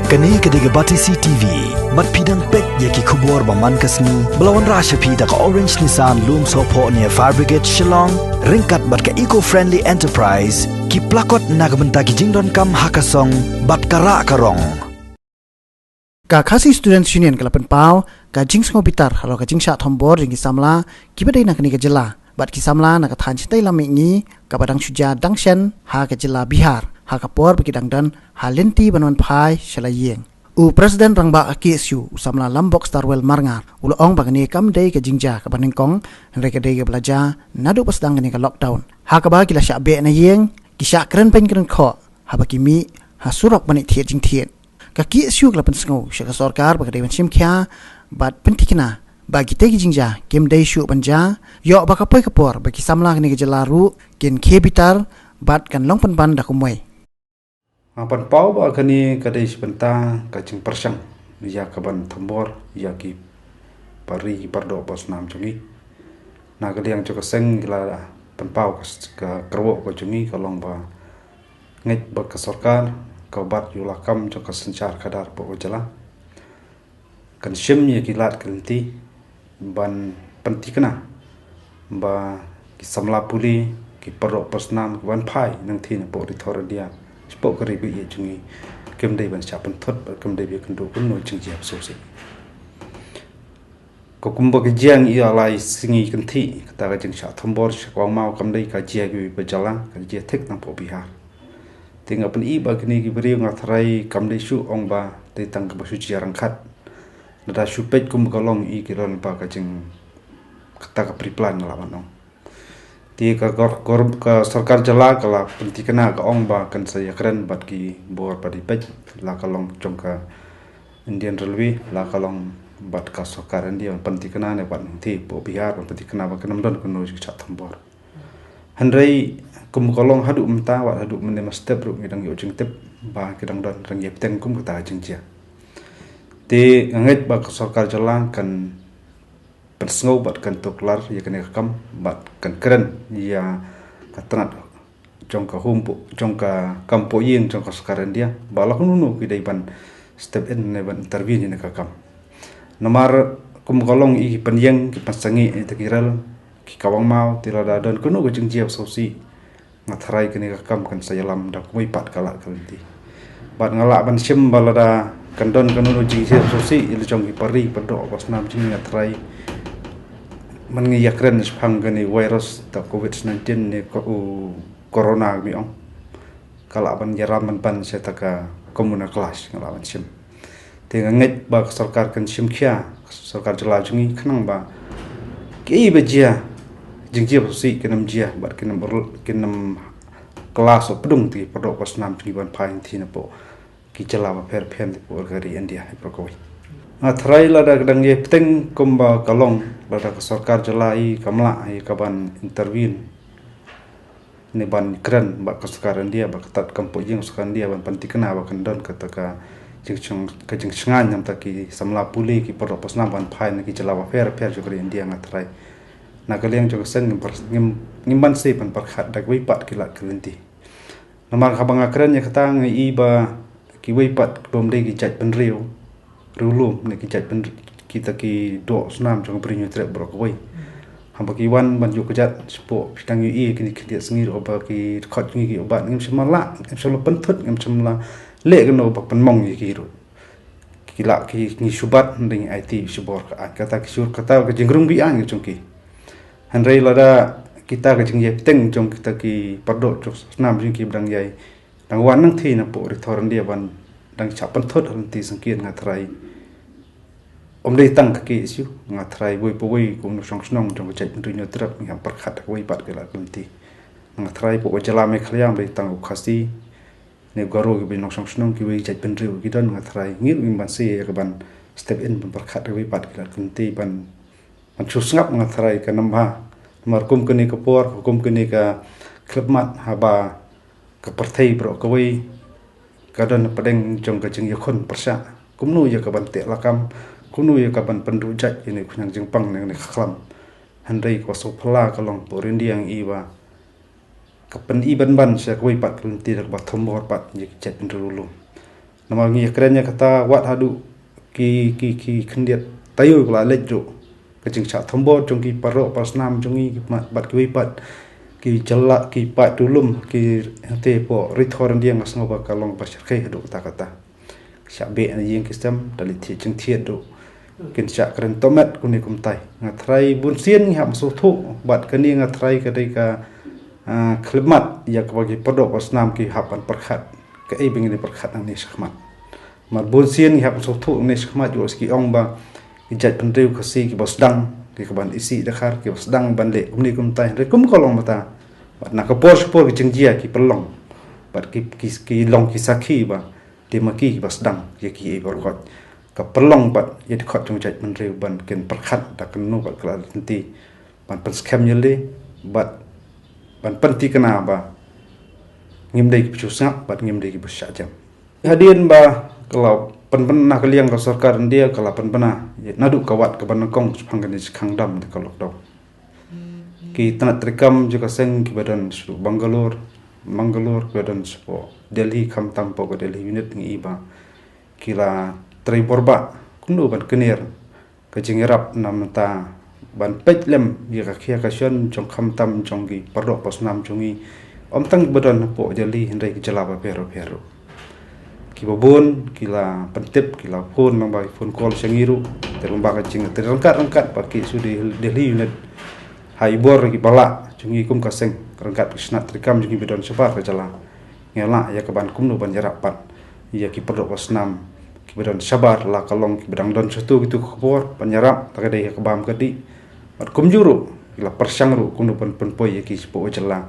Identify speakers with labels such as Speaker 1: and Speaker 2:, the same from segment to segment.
Speaker 1: Kani kediga bati CTV, mat pidang pek yaki kubur baman kasni, belawan rasha pida ka Orange Nissan Loom Sopo ni Fire Brigade Shillong, ringkat bat ka eco-friendly enterprise, ki plakot nagbenta ki jingdon kam hakasong, bat kara karong.
Speaker 2: Ka khasi student union kalapan pau, ka jing bitar halo ka jing shat hombor ring samla, ki badai nak ni ka jela, bat ki samla nak than chitai lami ngi, ka badang suja dangshen ha ka jela Bihar. Hakapor bagi dangdan halenti banwan pai shalayeng. Presiden rangba akisu usamla lambok starwell marngar. Ong bagani kam day ke jingja ke banengkong henreka day ke belajar nadu pas dangani ke lockdown. Hakaba kila syak be na yeng kisyak keren pen keren kho habakimi hasurok manik thiet jing thiet. Kaki siu kelapan sengu syaka sorkar bagadi bansim kya bat pentikna bagi tegi jingja kem day syuk banja yok bakapoy kapor bagi samla kini ke jelaru ken kebitar bat kan long pan dakumway.
Speaker 3: Pan pau ba kani kadai sebentar kacing persang ya kaban tambor ya ki pari pardo pas nam cungi na kadai yang cuka seng gila pan pau ka kerwo ko cungi kalong ba nget ba ka sarkar ka bat yulakam cuka sencar kadar po jala kan sim ya kilat kelenti ban pentikna ba ki samla puli ki pardo pas nam ban pai nang thi na po di thor dia spok kari bi ye cungi kem dai ban chapan thot kem dai bi kendo kun no chung jiap so se ko kumba ke jiang i alai singi kan thi ta ga jing sha thombor kwa mau kam dai ka jia gi ba jala ka jia thek nang po Bihar tinga pen i ba kini gi bri nga thrai kam dai su ong ba dai tang ba su jiarang khat da su pet kum ka long i ki ron ba ka jing ta ka priplan la ban ti ka sarkar jala kala pentikna ka ong ba kan saya keren bat ki bor padi pet la kalong jong ka Indian Railway la kalong bat ka sarkar India pentikna ne bat ti po Bihar pentikna ba kanam don kono ji chat thambor handrai kum kalong hadu mta wa hadu mene step ru ngidang yo jing tep ba kidang don rang yep teng kum ta jing chia ti nget ba ka sarkar jala kan persngau bat kan tuklar ya kan kam bat kan keren ya katanat jongka humpu jongka kampo yin jongka sekarang dia balak nunu kidai ban step in ne ban intervene ne kam nomor kum kolong i penyeng ki pasangi tekiral ki kawang mau tirada don kuno go jing jiap sosi ngatrai kini kam kan saya lam dak moi pat kala kalenti bat ngala ban sim balada kandon kuno jing jiap sosi il jong ki pari pedo pas nam jing ngatrai mengiyakan sepang kini virus ta COVID-19 ni corona mi ong kala ban jaran ban setaka komuna kelas ngalawan sim tinga nget ba sarkar kan sim kya sarkar jala jungi khnang ba ki bejia jingjia si kenam jia ba kenam kelas pedung ti pedok pas nam jungi ban pain ti na po ki jala ba per pen ti po gari India prokowi Atrai lada kadang ye peteng kumba kalong lada ke sarkar jalai kamla ai kaban intervene ni ban keren ba ke sekarang dia ba ketat kampo jing sekarang dia ban pentikna ba kendon kataka jing ke jing sengan yang taki samla puli ki por pas nam ban phai ki jalawa fer juga India ngatrai na kaliang juga sen ngimban se ban perkhat dak wi pat kilat kelenti namar kabang keren ya kata ngi ba ki wi pat bom dei ki jat penriu rulum ne ki jat pen kita ki do snam jong brinyo trek brokoi hamba ki wan ban yu kejat spo pitang yu i kini kidia sengir oba ki khot ngi ki obat ngim semala ngim selo penthut ngim semla le gno ba penmong ki ru kila ki ngi subat nding IT subor ka kata ki sur kata ke jingrung bi an jong ki handrai lada kita ke jing ye teng jong kita ki pardo jong snam jing ki brang yai dang wan nang thi na po ritoran dia ban dang chap penthut hanti sengkien ngatrai dei tang kaki isu ngatrai boi poi kum song snong jong chat rinyo trap ngam perkhat woi pat kala kunti ngatrai po jala me khliam dei tang khasi ne garo gi bin song snong ki wei chat penriu ki don ngatrai ngir im ban se ka ban step in ban perkhat woi pat kala kunti ban chus ngap ngatrai ka namba mar kum kini ka por kum kini ka klubmat haba ka partai bro ka wei ka don padeng jong ka jing yakon persa kumnu ya ka ban te lakam kuno ya kapan pendujat ini kunyang jengpang nang khlam handai ko so phala kalong porin diang iwa kapan iban ban sa koi pat kelenti dak ba thombor pat je chat pendulu nama ngi kerennya kata wat hadu ki kendiat tayu kala lejo kecing cak thombo jong ki paro pas nam jongi bat ki pat ki jalak ki pat dulum ki te po rithor dia ngas ngoba kalong pasir kai hadu kata syak be na yeng kisam dali thi jeng thiet do kin syak keren tomat kuni kumtai ngatrai bun sien ngi ham su thu bat kani ngatrai kadai ka klemat ya bagi pado pas nam ki hapan perkhat ke ai bingin perkhat nang ni sakmat mar bun sien ngi ham su thu ni sakmat yo ski ong ba ijat penriu kasi ki bos dang ki ban isi dakhar ki bos dang ban le kuni kumtai re kum kolong mata bat nak por ki jengjia ki pelong bat ki long ki sakhi ba di maki bas dang ye ki berkot ka perlong bat ye khot jong jat menriu ban ken perkhat tak kenu bat kala nanti ban pen scam yele bat ban penti kena ba ngimdai ki pusap bat ngimdai ki busya jam hadian ba kalau penpena kaliang ka sarkar dia kalau penpena nadu kawat ka banakong pangkan di khangdam de kalau do ki tanat rekam juga seng ki badan Bangalore badan sepo Delhi kam tampo ke Delhi unit ngi iba kila trai borba kundu ban kenir ke jingerap namta ban petlem ya ka khia ka sion jong kam tam jong gi pardo pos nam jongi om tang badan po Delhi hendai ki jala ba pero ki babon kila pentip kila phone nang ba phone call sengiru terumba ka jing terangkat paki sudi Delhi unit haibor ki bala jungi kum kaseng rengkat kisnat trikam jungi bidon sebar ke jala ngela ya ke ban kumnu ban jarapat ya ki perdok wasnam ki bidon sabar la kalong ki bidang don satu gitu khobor penyerap tak ada ya ke bam kedi bat kum juru ila persang ru kumnu pen poi ya ki sepo jala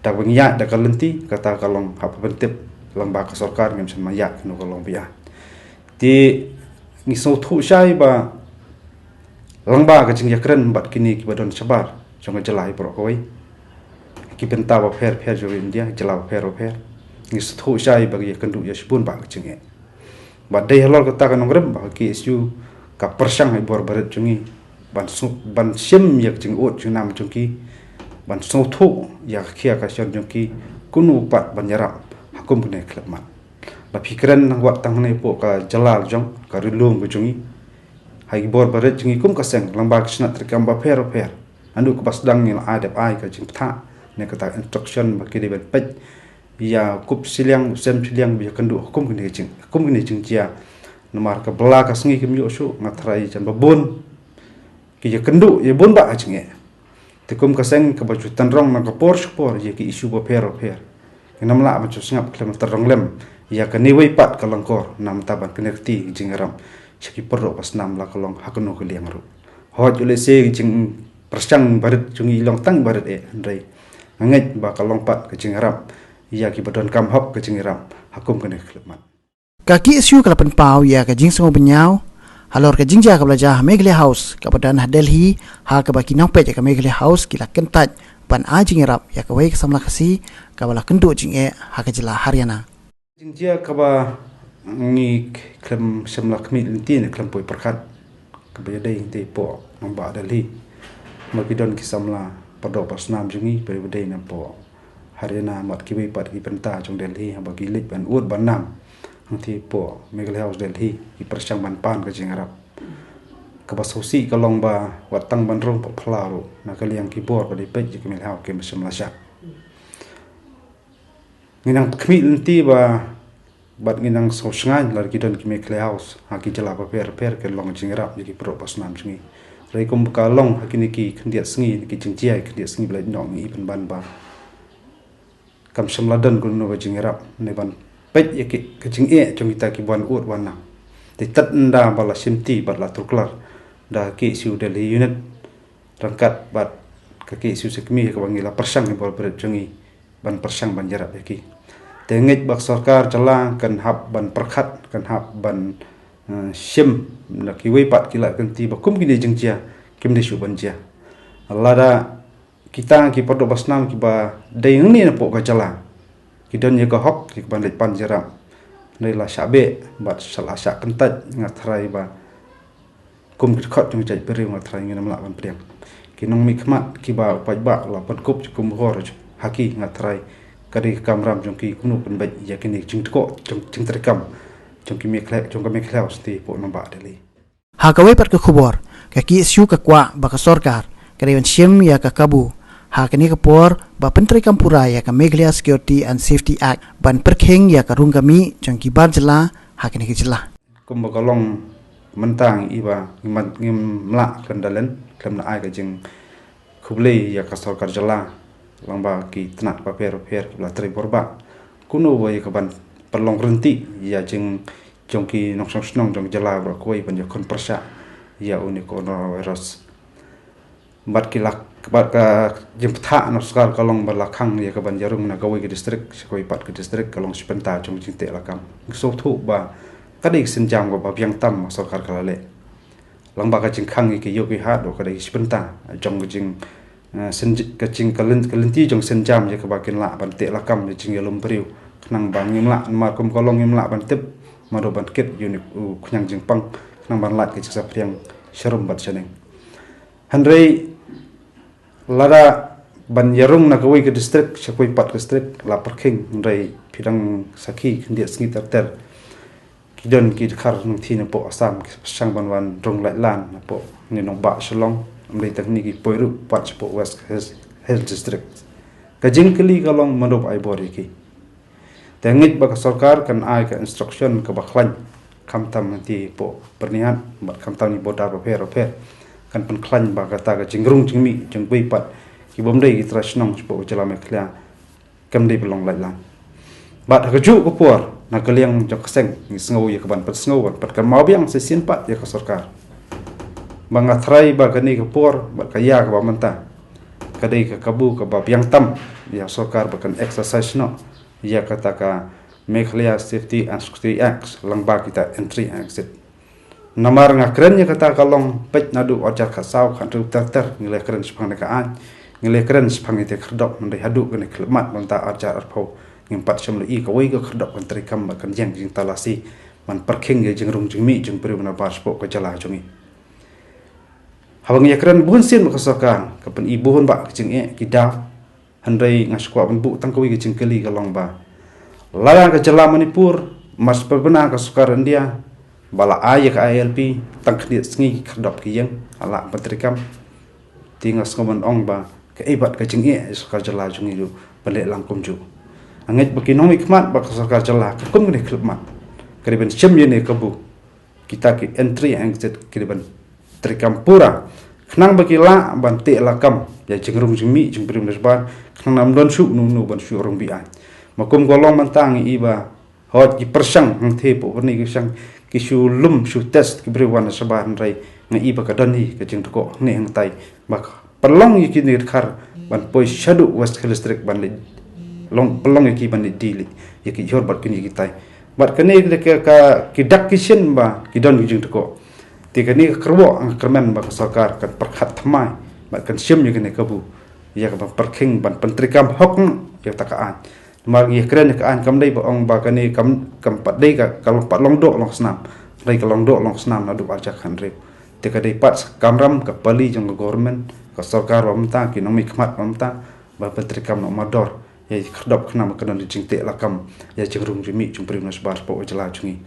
Speaker 3: dak bengya dak kalenti kata kalong apa pentip lembaga sarkar ngem sen maya kenu kalong biya ti ngisau thu sai ba lengba ke jing yakren bat kini ki bidon sabar jong jelai pro koi ki benta ba pher jo India jela pher ni stho sai bagi kendu ya sipun ba chinge ba dei halol kata kan ngrem ba ki isu ka persang hai bor baret jungi ban sim yak jing ot jing nam jungki ban so thu ya khia ka sion jungki kunu pat ban yarap hakum kene klemat ba fikran nang wat tang ne po ka jalal jong ka rilum jungi hai bor baret jungi kum ka seng lamba kisna trikam ba pher andu ko pasdang ni adap ai ka jing tha ne kata instruction ba ki de pet ya kup siliang sem siliang bi kandu hukum kini jing jia nomar ka bela ka sengi kim yo su ngatrai jan babon ki ya kandu ye bon ba jinge tikum ka seng ka baju tanrong na ka por ye ki isu ba pher kinam la ba chu sngap klem tarong lem ya ka ni wei pat ka langkor nam taban kenerti jingaram chiki porro pas nam la kalong hakno ka liang ru hot ule se jing persang barat jungi long tang barat andai ngai ba kalong pat ke jingaram ya ki badon kam hop ke jingaram hakum kene klemat
Speaker 2: kaki isu kalapan pau ya ka jing songo benyau halor ka jingja ka belajar Megle House ka badan Delhi ha ka baki nampet ya ka Megle House kila kentat pan a jingarap ya ka wei ka samla kasi ka bala kendu jinge ha ka jila Haryana
Speaker 3: jingjia ka ba ngi klem samla kmi lintin klem poi perkat ka ba dei te po namba Delhi magidon kisamla pado pasnam jungi berbeda na po Haryana mat kiwi pat ki penta jong Delhi bagi lit ban ut ban nam angti po Megle House Delhi ki persang ban pan ka jingarap ka basosi ka long ba watang ban rong phlaru na ka liang ki bor ba di pet ki Megle House ke masamla syak nginang kmi lenti ba bat nginang so sngai lar ki don ki Megle House ha ki jala ba per ke long jingarap ki pro pasnam jungi rai kum ka long hakini ki khndiat sngi ki jingjia khndiat sngi blai nong i ban ban ba kam samladan kun no jingerap ne ban pet ye ki jing e jong kita ki ban ut wan na te tat nda bala simti bat la turklar da ki siu Delhi unit rangkat bat ka ki siu sekmi ka bangila persang ni bol berat jongi ban persang ban jarap ki te ngej bak sarkar chalang kan hab ban perkhat kan hab ban sim na ki wei pat kila kanti bakum kini jingjia kim de shuban jia lada kita ki podo basnam ki ba dei ni na po ka chala ki don ye ka hok ki ban le pan jaram nei la shabe bat sala sha kantat ngatrai ba kum ki khot jung jai peri ngatrai ngam la ban priang ki nong mi khmat ki ba pa ba la pan kup kum hor haki ngatrai kari kamram jong ki kunu pen bai ya kini jing ko jing terkam jong ki mi klek sti po nambak deli
Speaker 2: Hakawai pat ke khubor, kaki isu ke kwa ba ke sorkar, kedewan syem ya ke kabu. Hakani ke por ba Penteri Kampura ya ke Meghalaya Security and Safety Act ban perkheng ya ke rung kami jangki bar jela hakani ke jela.
Speaker 3: kum ba kalong mentang iba ngim la kendalen klem na ai ka jing khublei ya ka sarkar jala lamba ki tnak paper la tri borba kuno wa ya ka ban perlong renti ya jing jongki nong snong jong jala bra koi ban ya kon persa ya uni coronavirus bat kilak bat ka jempta no skar kalong balakang ya ka ban jarum na gawai ke distrik koi pat ke distrik kalong spenta jong jing te lakam so thu ba kadai senjam go ba biang tam sarkar kalale lang ba ka jing khang ki yo ki ha do kadai spenta jong jing sen ka jing kalenti jong senjam ya ka ba kin la ban te lakam jing yalum priu nang bang ngim la ma kum kolong ngim la ban tip mado ban ket unik knyang jing pang nang ban lat ke sa priang sharum bat chaneng hanrei lara ban yarung na kawai ke distrik sakoi pat ke distrik la parking hanrei pidang saki kendia sngi ter kidon ki khar nung thina po asam sang ban wan rong lai lan na po ni nong ba shalong amrei tekniki poiru pat po west health district kajing kali kalong mandop ai bori ki tengit bak sarkar kan ai ka instruction ka baklan kamtam nanti po pernihan bat kamtam ni boda repair kan pen klan ba kata ka jingrung jingmi jeng bai pat ki bomdai ki trasnong po jala me khlia kam dei belong lai lan bat ka ju ko por na kaliang jok seng ni sngo ya ka ban pat sngo pat kan mau biang se sin pat ya ka sarkar banga thrai ba ka ni ka por bat ka ya ka ba manta ka dei ka kabu ka ba biang tam ya sarkar ba kan exercise no ya kata ka Meghalaya Safety and Security Act langba kita entry and exit namar nga kren ya kata kalong pet nadu ajar khasau kan tu ter ngile kren spang ka an ngile kren spang ite khrdok mendai hadu kene klemat manta ajar arpau ngimpat semle I ka wei ka khrdok kan trikam kan jeng jing talasi man parking ye jeng rung jing mi jeng priu na paspo ka jala jungi hawang ya kren bun sin ka sokan ka pen ibu hon ba jing e kidaf handai ngaskwa ban bu tang kawi ke jingkeli kalong ba layang ke jela Manipur mas perbena ke sukar India bala ayak ILP tang khdiat sngi khadap ki yang ala patrikam tingas ngoman ong ba ke ibat ke jingi sukar jela jungi du balik langkum ju anget economic mat ba sukar jela kum ne klubmat kriben chem ye ne kabu kita ki entry exit kriben trikam pura khnang baki la ban te lakam ya jingrung jingmi jingprim lesbar khnang nam don su nu ban su rong bi ai makum golong mantang iba hot ki persang ang the po ni ki sang ki su lum su test ki brewan saban rai nga iba ka dani ka jing ko ne ang tai bak perlong ki ni khar ban poi shadu west district ban le long perlong ki ban dili ki jor bat ki ni ki tai bat ka ni ka ki dak ki shin ba ki don ki jing ko tiga ni kerwo ang kermen ba sarkar kan perkhat thamai ba kan sim ye ne kabu ya ka parking ban pentrikam hok ya takaan mar ye kren ka an kam dei ba ong ba kan ni kam pat dei ka kalong pat long do long snam dei ka long do long snam na du arja khan re tiga dei pat kamram ka pali jong government ka sarkar wa mta ki nomi khmat mta ba pentrikam no mador ya khdop khna ma kan ni jingte lakam ya jingrung jimi jung prim nas bar po jala jungi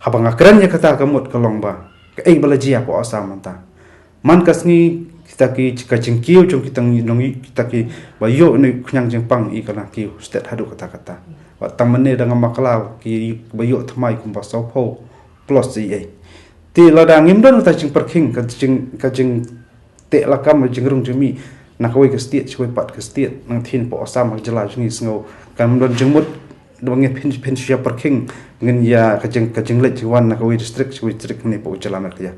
Speaker 3: habang kren ya kata kamut kalong ba ka bala jia po asam manta man kasni kita ki ka jingkiu jong kita nongi kita ki ba yo ni khyang jing pang I kana ki state hadu kata wa tamane dengan makala ki ba yo thmai kum ba so pho plus ai ti la dang im don ta jing parking ka jing te la kam jing rung jimi na ka wei ka state choi pat ka state nang thin po asam jala jingi sngo kam don jingmut dong pin sia parking ngin ya ka jing le jiwan na ka wei district ni po jala mer ya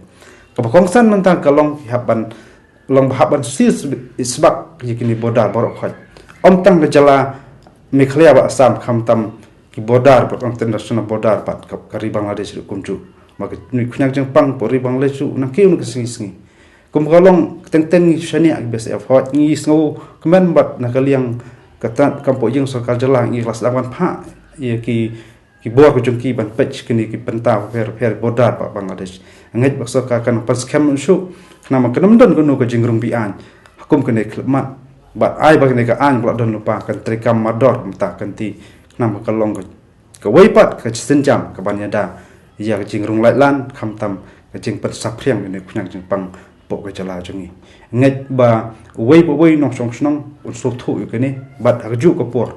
Speaker 3: ka kongsan mentang kalong haban long haban sis isbak yikini bodar borok khaj om tang ka jala Meghalaya ba asam khamtam ki bodar ba international bodar pat ka kari Bangladesh kumju maka ni khnyang jeng pang pori Bangladesh na kiun ka singi kum kalong teng shani ak BSF hot ni sngo kemen bat na kaliang kata kampo jeng sarkar jala ngi kelas lawan pha ye ki bor ko jungki ban pech kini ki pentau per bodar pa Bangladesh ngai bakso ka kan pas kem su nama kenam don gunu ko jingrung bi an hukum kene klma ba ai ba kene ka an kla don lupa kan trikam mador mta kan ti nama kalong ko wei pat ka senjam ka banyada ya jing rung lai lan kham tam jing pat sapriang ni kunyang jing pang po ka jala jungi ngai ba wei nong song snong un so thu yu kene bat agju ko por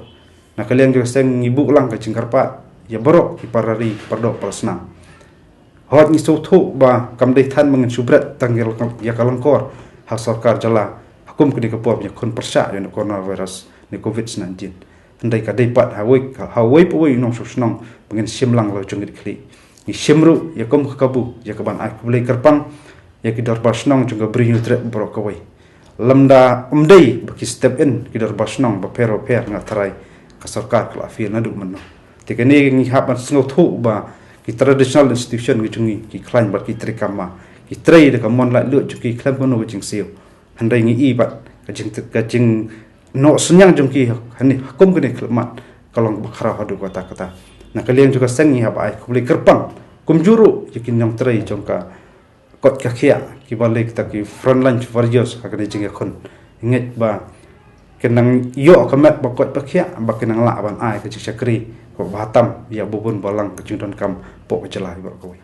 Speaker 3: na kaliang jo seng ibu lang ka jing karpa ya borok ki parari pardo prasna hot ni so thu ba kam dei than mangen subrat tanggil ya kalangkor ha sarkar jala hukum kini ka por ya kon persa ya coronavirus ni covid-19 ndai ka dei pat hawai pawai nong so snong mangen simlang lo jungit kli ni simru ya kom kabu ya kaban ai kulai karpang ya ki dor basnong juga beri nutre borok kawai lamda umdei baki step in ki dor basnong ba pero per ngatarai ka sarkar kala afir na du menno tikene ngi haban sngo thu ba ki traditional institution ki jungi ki klain ba ki trikama ki trei de ka mon la lu ki klam kono jing siu handai ngi i ba ka jing no senyang jungki hani hukum kene kelmat kalong bakhara hadu kata na kalian juga sengi hab ai kulai kerpang kumjuru yakin yang trei jongka kot kakia ki balik ta ki frontline warriors ka kene jinga kon inget ba kenang yo kamat ba kot pakia ba kenang la ban ai ka chakri ko batam ya bubun balang ke jundon kam po jelai ba koi